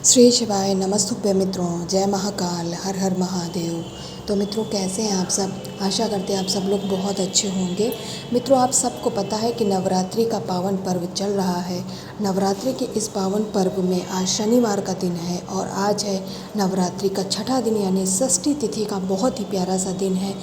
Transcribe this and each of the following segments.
श्री शिवाय नमस्तुभ्य मित्रों, जय महाकाल, हर हर महादेव। तो मित्रों, कैसे हैं आप सब? आशा करते हैं आप सब लोग बहुत अच्छे होंगे। मित्रों, आप सबको पता है कि नवरात्रि का पावन पर्व चल रहा है। नवरात्रि के इस पावन पर्व में आज शनिवार का दिन है और आज है नवरात्रि का छठा दिन, यानी षष्ठी तिथि का बहुत ही प्यारा सा दिन है।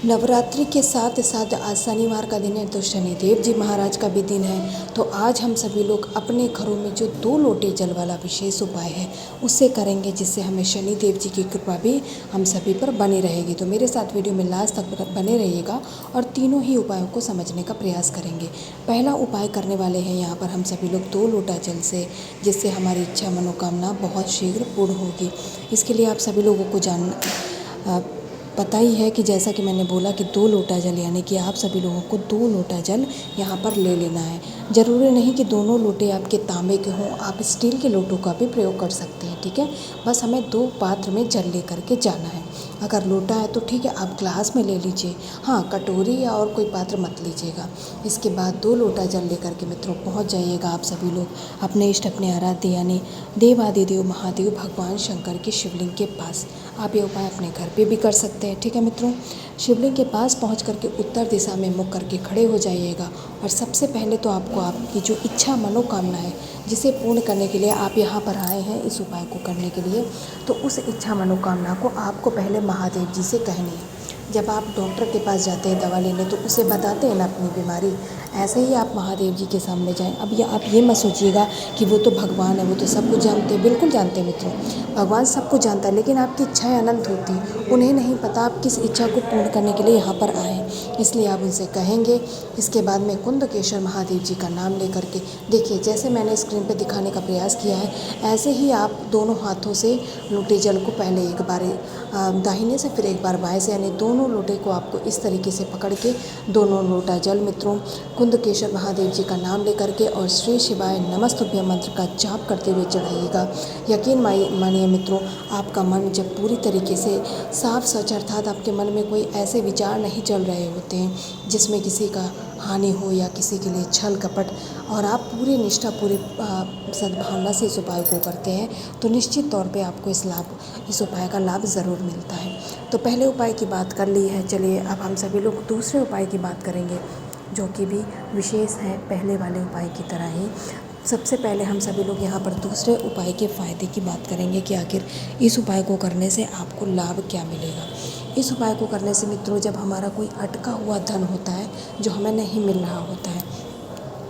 नवरात्रि के साथ साथ आज शनिवार का दिन है, तो शनिदेव जी महाराज का भी दिन है। तो आज हम सभी लोग अपने घरों में जो 2 लोटे जल वाला विशेष उपाय है उससे करेंगे, जिससे हमें शनिदेव जी की कृपा भी हम सभी पर बनी रहेगी। तो मेरे साथ वीडियो में लास्ट तक बने रहिएगा और तीनों ही उपायों को समझने का प्रयास करेंगे। पहला उपाय करने वाले हैं यहाँ पर हम सभी लोग 2 लोटा जल से, जिससे हमारी इच्छा मनोकामना बहुत शीघ्र पूर्ण होगी। इसके लिए आप सभी लोगों को पता ही है कि जैसा कि मैंने बोला कि 2 लोटा जल, यानी कि आप सभी लोगों को 2 लोटा जल यहाँ पर ले लेना है। ज़रूरी नहीं कि दोनों लोटे आपके तांबे के हों, आप स्टील के लोटों का भी प्रयोग कर सकते हैं, ठीक है। बस हमें 2 पात्र में जल ले करके जाना है। अगर लोटा है तो ठीक है, आप ग्लास में ले लीजिए, हाँ कटोरी या और कोई पात्र मत लीजिएगा। इसके बाद 2 लोटा जल ले करके मित्रों पहुँच जाइएगा आप सभी लोग अपने इष्ट, अपने आराध्य यानी देवादिदेव महादेव भगवान शंकर के शिवलिंग के पास। आप ये उपाय अपने घर पे भी कर सकते हैं, ठीक है मित्रों। शिवलिंग के पास पहुंच करके उत्तर दिशा में मुख करके खड़े हो जाइएगा और सबसे पहले तो आपको आपकी जो इच्छा मनोकामना है जिसे पूर्ण करने के लिए आप यहाँ पर आए हैं इस उपाय को करने के लिए, तो उस इच्छा मनोकामना को आपको पहले महादेव जी से कहनी है। जब आप डॉक्टर के पास जाते हैं दवा लेने तो उसे बताते हैं ना अपनी बीमारी, ऐसे ही आप महादेव जी के सामने जाएं। अब आप ये मत सोचिएगा कि वो तो भगवान है, वो तो सब कुछ जानते हैं। बिल्कुल जानते हैं मित्रों, भगवान सब कुछ जानता है, लेकिन आपकी इच्छाएं अनंत होती हैं। उन्हें नहीं पता आप किस इच्छा को पूर्ण करने के लिए यहाँ पर आए हैं, इसलिए आप उनसे कहेंगे। इसके बाद में कुंदकेश्वर महादेव जी का नाम ले करके देखिए, जैसे मैंने स्क्रीन पर दिखाने का प्रयास किया है, ऐसे ही आप दोनों हाथों से लोटे जल को पहले एक बार दाहिने से फिर एक बार बाएं से, यानी दोनों लोटे को आपको इस तरीके से पकड़ के दोनों लोटा जल मित्रों कुंदकेश्वर महादेव जी का नाम लेकर के और श्री शिवाय नमस्तुभ्य मंत्र का जाप करते हुए चढ़ाइएगा। यकीन मानिए मित्रों, आपका मन जब पूरी तरीके से साफ सच, अर्थात आपके मन में कोई ऐसे विचार नहीं चल रहे होते हैं जिसमें किसी का हानि हो या किसी के लिए छल कपट, और आप पूरी निष्ठा, पूरी सद्भावना से इस उपाय को करते हैं, तो निश्चित तौर पे आपको इस उपाय का लाभ ज़रूर मिलता है। तो पहले उपाय की बात कर ली है, चलिए अब हम सभी लोग दूसरे उपाय की बात करेंगे, जो कि भी विशेष है पहले वाले उपाय की तरह ही। सबसे पहले हम सभी लोग यहाँ पर दूसरे उपाय के फ़ायदे की बात करेंगे कि आखिर इस उपाय को करने से आपको लाभ क्या मिलेगा। इस उपाय को करने से मित्रों, जब हमारा कोई अटका हुआ धन होता है जो हमें नहीं मिल रहा होता है,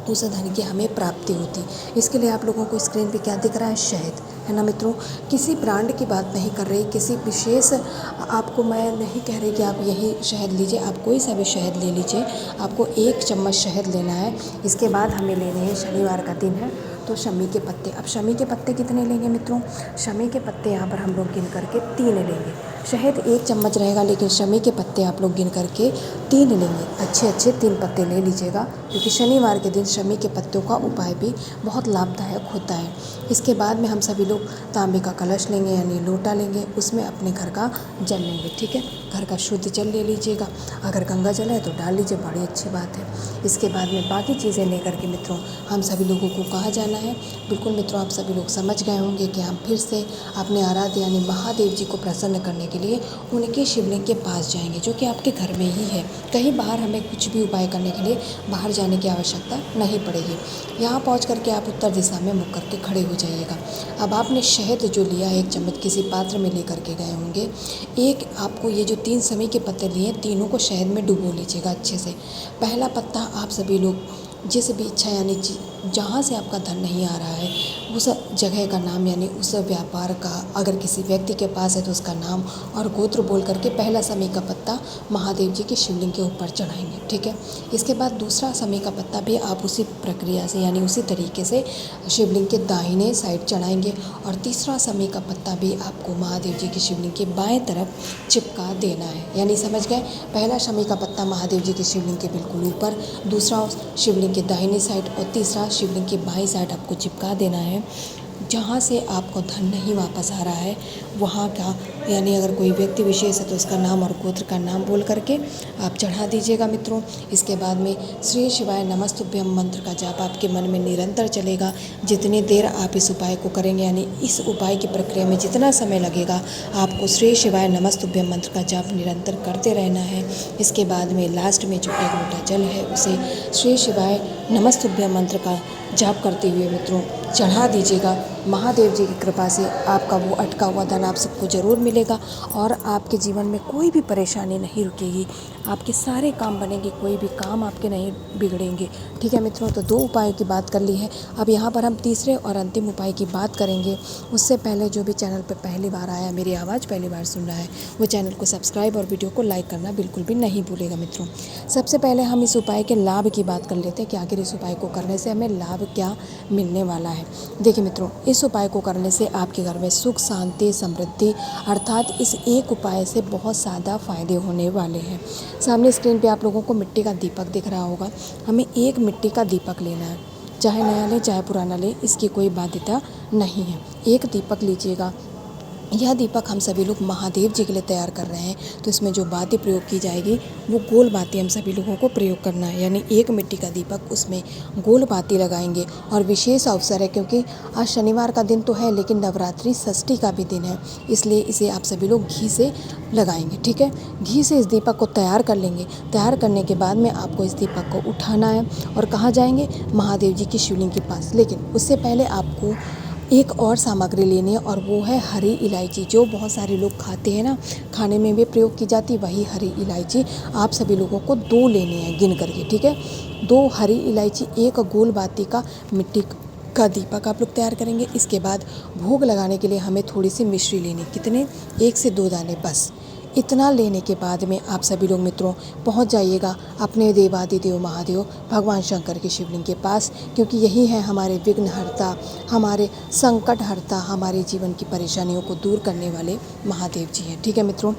उस धन की हमें प्राप्ति होती। इसके लिए आप लोगों को स्क्रीन पे क्या दिख रहा है? शहद, है ना मित्रों। किसी ब्रांड की बात नहीं कर रही, किसी विशेष आपको मैं नहीं कह रही कि आप यही शहद लीजिए, आप कोई सा भी शहद ले लीजिए। आपको 1 चम्मच शहद लेना है। इसके बाद हमें लेने हैं, शनिवार का दिन है तो शमी के पत्ते। अब शमी के पत्ते कितने लेंगे मित्रों? शमी के पत्ते यहाँ पर हम लोग गिन करके 3 लेंगे। शहद 1 चम्मच रहेगा, लेकिन शमी के पत्ते आप लोग गिन करके 3 लेंगे। अच्छे 3 पत्ते ले लीजिएगा, क्योंकि शनिवार के दिन शमी के पत्तों का उपाय भी बहुत लाभदायक होता है। इसके बाद में हम सभी लोग तांबे का कलश लेंगे, यानी लोटा लेंगे, उसमें अपने घर का जल लेंगे, ठीक है। घर का शुद्ध जल ले लीजिएगा, अगर गंगा जल है तो डाल लीजिए, बड़ी अच्छी बात है। इसके बाद में बाकी चीज़ें लेकर के मित्रों हम सभी लोगों को कहाँ जाना है? बिल्कुल मित्रों, आप सभी लोग समझ गए होंगे कि हम फिर से अपने आराध्य यानी महादेव जी को प्रसन्न करने के लिए उनके शिवलिंग के पास जाएंगे, जो कि आपके घर में ही है। कहीं बाहर हमें कुछ भी उपाय करने के लिए बाहर जाने की आवश्यकता नहीं पड़ेगी। यहाँ पहुँच करके आप उत्तर दिशा में मुख करके खड़े हो जाइएगा। अब आपने शहद जो लिया 1 चम्मच किसी पात्र में ले करके गए होंगे, एक आपको ये जो 3 समी के पत्ते लिए, तीनों को शहद में डुबो लीजिएगा अच्छे से। पहला पत्ता आप सभी लोग जिस भी इच्छा, यानी जहाँ से आपका धन नहीं आ रहा है उस जगह का नाम, यानी उस व्यापार का, अगर किसी व्यक्ति के पास है तो उसका नाम और गोत्र बोल करके पहला समी का पत्ता महादेव जी के शिवलिंग के ऊपर चढ़ाएंगे, ठीक है। इसके बाद दूसरा समी का पत्ता भी आप उसी प्रक्रिया से, यानी उसी तरीके से शिवलिंग के दाहिने साइड चढ़ाएंगे, और तीसरा समी का पत्ता भी आपको महादेव जी के शिवलिंग के बाएं तरफ चिपका देना है। यानी समझ गए, पहला शमी का पत्ता महादेव जी के शिवलिंग के बिल्कुल ऊपर, दूसरा शिवलिंग के दाहिने साइड और तीसरा शिवलिंग के बाईं साइड आपको चिपका देना है। जहाँ से आपको धन नहीं वापस आ रहा है वहाँ का, यानी अगर कोई व्यक्ति विशेष है तो उसका नाम और गोत्र का नाम बोल करके आप चढ़ा दीजिएगा मित्रों। इसके बाद में श्री शिवाय नमस्तुभ्यम मंत्र का जाप आपके मन में निरंतर चलेगा। जितनी देर आप इस उपाय को करेंगे, यानी इस उपाय की प्रक्रिया में जितना समय लगेगा, आपको श्री शिवाय नमस्तुभ्यम मंत्र का जाप निरंतर करते रहना है। इसके बाद में लास्ट में जो 1 लोटा जल है उसे श्री शिवाय नमस्तुभ्यम मंत्र का जाप करते हुए मित्रों चढ़ा दीजिएगा। महादेव जी की कृपा से आपका वो अटका हुआ धन आप सबको ज़रूर मिलेगा और आपके जीवन में कोई भी परेशानी नहीं रुकेगी। आपके सारे काम बनेंगे, कोई भी काम आपके नहीं बिगड़ेंगे। ठीक है मित्रों, तो 2 उपायों की बात कर ली है। अब यहाँ पर हम तीसरे और अंतिम उपाय की बात करेंगे। उससे पहले जो भी चैनल पर पहली बार आया, मेरी आवाज़ पहली बार सुन रहा है, वो चैनल को सब्सक्राइब और वीडियो को लाइक करना बिल्कुल भी नहीं भूलेगा मित्रों। सबसे पहले हम इस उपाय के लाभ की बात कर लेते हैं कि आखिर इस उपाय को करने से हमें लाभ क्या मिलने वाला है। देखिए मित्रों, इस उपाय को करने से आपके घर में सुख, शांति, समृद्धि, अर्थात इस एक उपाय से बहुत ज़्यादा फायदे होने वाले हैं। सामने स्क्रीन पे आप लोगों को मिट्टी का दीपक दिख रहा होगा। हमें एक मिट्टी का दीपक लेना है, चाहे नया ले चाहे पुराना ले, इसकी कोई बाध्यता नहीं है। एक दीपक लीजिएगा। यह दीपक हम सभी लोग महादेव जी के लिए तैयार कर रहे हैं, तो इसमें जो बाती प्रयोग की जाएगी वो गोल बाती हम सभी लोगों को प्रयोग करना है। यानी एक मिट्टी का दीपक, उसमें गोल बाती लगाएंगे। और विशेष अवसर है क्योंकि आज शनिवार का दिन तो है, लेकिन नवरात्रि षष्ठी का भी दिन है, इसलिए इसे आप सभी लोग घी से लगाएंगे। ठीक है, घी से इस दीपक को तैयार कर लेंगे। तैयार करने के बाद में आपको इस दीपक को उठाना है और कहाँ जाएंगे? महादेव जी की शिवलिंग के पास। लेकिन उससे पहले आपको एक और सामग्री लेनी है और वो है हरी इलायची, जो बहुत सारे लोग खाते हैं ना, खाने में भी प्रयोग की जाती है वही हरी इलायची। आप सभी लोगों को 2 लेनी है गिन करके। ठीक है, 2 हरी इलायची, 1 गोल बाती का मिट्टी का दीपक आप लोग तैयार करेंगे। इसके बाद भोग लगाने के लिए हमें थोड़ी सी मिश्री लेनी। कितने? 1 से 2 दाने बस। इतना लेने के बाद में आप सभी लोग मित्रों पहुंच जाइएगा अपने देवादिदेव महादेव भगवान शंकर के शिवलिंग के पास, क्योंकि यही है हमारे विघ्नहर्ता, हमारे संकट हर्ता, हमारे जीवन की परेशानियों को दूर करने वाले महादेव जी हैं। ठीक है मित्रों,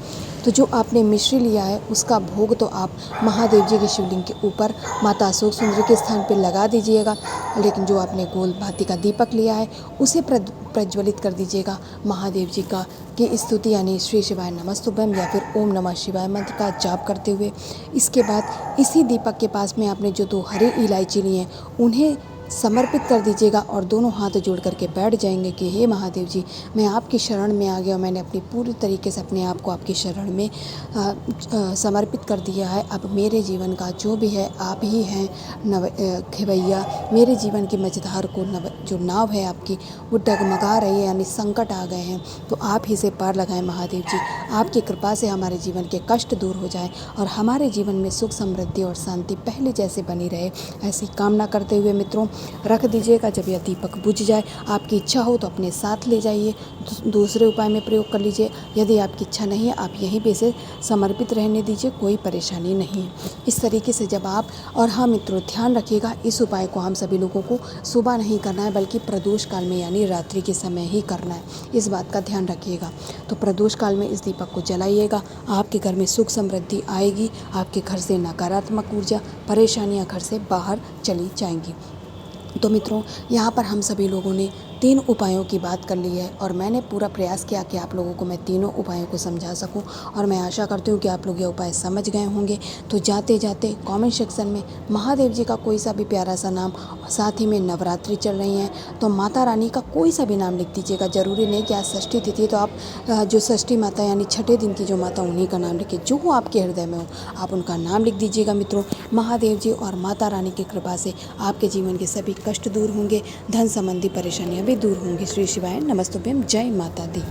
तो जो आपने मिश्री लिया है उसका भोग तो आप महादेव जी के शिवलिंग के ऊपर माता अशोक सुंदरी के स्थान पर लगा दीजिएगा। लेकिन जो आपने गोल भाती का दीपक लिया है उसे प्रज्वलित कर दीजिएगा महादेव जी का की स्तुति, यानी श्री शिवाय नमस्तुभ्यम या फिर ओम नमः शिवाय मंत्र का जाप करते हुए। इसके बाद इसी दीपक के पास में आपने जो 2 हरी इलायची ली हैं उन्हें समर्पित कर दीजिएगा और दोनों हाथ जोड़ करके बैठ जाएंगे कि हे महादेव जी, मैं आपकी शरण में आ गया। मैंने अपनी पूरी तरीके से अपने आप को आपकी शरण में समर्पित कर दिया है। अब मेरे जीवन का जो भी है आप ही हैं खेवैया। मेरे जीवन की मझधार को जो नाव है आपकी वो डगमगा रही है, यानी संकट आ गए हैं, तो आप ही से पार लगाएं महादेव जी। आपकी कृपा से हमारे जीवन के कष्ट दूर हो जाए और हमारे जीवन में सुख, समृद्धि और शांति पहले जैसे बनी रहे, ऐसी कामना करते हुए मित्रों रख दीजिएगा। जब यह दीपक बुझ जाए, आपकी इच्छा हो तो अपने साथ ले जाइए, दूसरे उपाय में प्रयोग कर लीजिए। यदि आपकी इच्छा नहीं है, आप यहीं पे इसे समर्पित रहने दीजिए, कोई परेशानी नहीं है। इस तरीके से जब आप, और हाँ मित्रों ध्यान रखिएगा, इस उपाय को हम सभी लोगों को सुबह नहीं करना है बल्कि प्रदोष काल में, यानी रात्रि के समय ही करना है। इस बात का ध्यान रखिएगा। तो प्रदोष काल में इस दीपक को जलाइएगा। आपके घर में सुख समृद्धि आएगी, आपके घर से नकारात्मक ऊर्जा, परेशानियां घर से बाहर चली जाएंगी। तो मित्रों, यहाँ पर हम सभी लोगों ने 3 उपायों की बात कर ली है और मैंने पूरा प्रयास किया कि आप लोगों को मैं तीनों उपायों को समझा सकूं, और मैं आशा करती हूँ कि आप लोग ये उपाय समझ गए होंगे। तो जाते जाते कमेंट सेक्शन में महादेव जी का कोई सा भी प्यारा सा नाम, साथ ही में नवरात्रि चल रही हैं तो माता रानी का कोई सा भी नाम लिख दीजिएगा। ज़रूरी नहीं कि आज षष्ठी तिथि, तो आप जो षष्ठी माता यानी छठे दिन की जो माता, उन्हीं का नाम लिखिए। जो आपके हृदय में हो आप उनका नाम लिख दीजिएगा मित्रों। महादेव जी और माता रानी की कृपा से आपके जीवन के सभी कष्ट दूर होंगे, धन संबंधी परेशानियां भी दूर होंगी। श्री शिवाय नमस्तुभ्यम। जय माता दी।